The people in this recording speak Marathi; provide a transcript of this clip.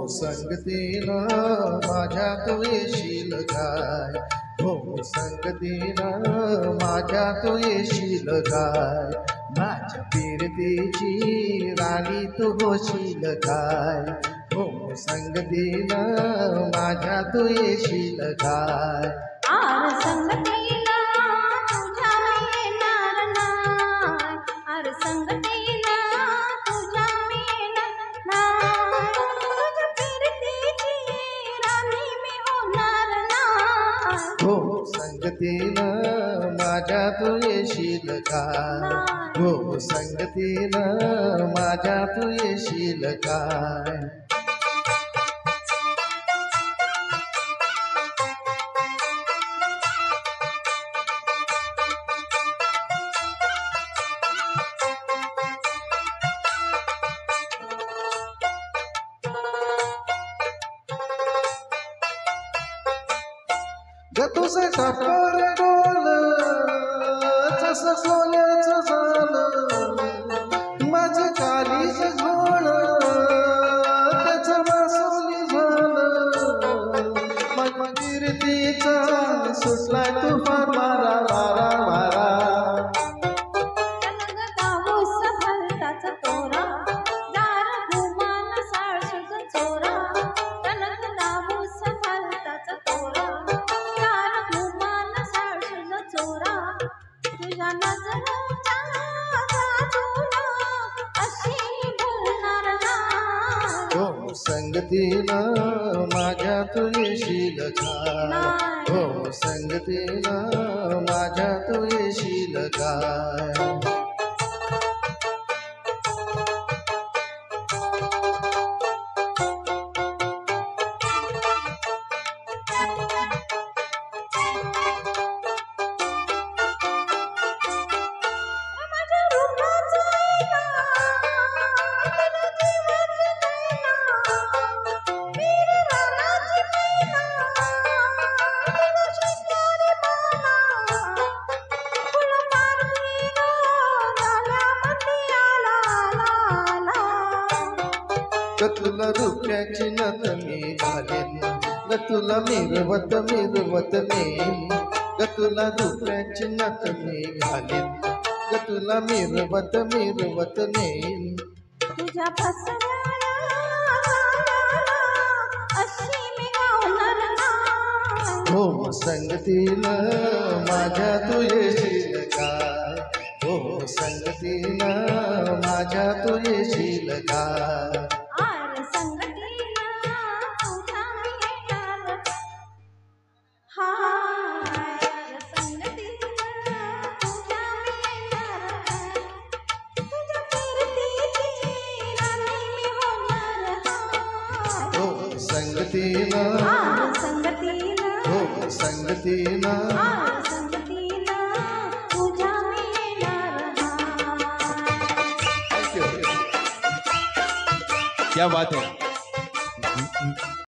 संगतीनं माझ्या तू येशील काय, हो संगतीनं माझ्या तू येशील काय, माझ्या फिरतीची राणी तू होशील काय, हो संगतीनं माझ्या तू येशील काय. आर संगतीला तुझ्या मी येणार नाय, आर संगतीला तुझ्या मी येणार नाय, तुझ्या फिरतीची राणी मी होणार नाय, हो संगतीनं माझ्या तू येशील काय, हो संगतीनं माझ्या तू येशील काय. ग तुझं कापर डोल जसं सोन्याचं झालं, माझं कालीच घोळ त्याचं मासोली झालं, मग कीर्तीचा सुटलाय तुफान मारा मारा मारा. तुझ्या नजरेच्या जादूला अशी भरणार नाय, हो संगतीनं माझ्या तू येशील काय, हो संगतीनं माझ्या तू येशील काय. ग तुला रुपयाची नथ मी घालेन, ग तुला मिरवत मिरवत नेईन, ग तुला रुपयाची नथ मी घालेन, ग तुला मिरवत मिरवत नेईन. तुझ्या फसव्याला अशी मी गावणार नाय, हो संगतीनं माझ्या तू येशील काय, हो संगतीनं माझ्या तू येशील काय. आर संगतीला तुझ्या मी येणार, हाय आर संगतीला तुझ्या मी येणार, तुझ्या फिरतीची राणी मी होणार हाय, हो संगतीनं, आर संगतीला, हो संगतीनं, आर संगतीला तुझ्या मी येणार हाय. थँक्यू. क्या बात है.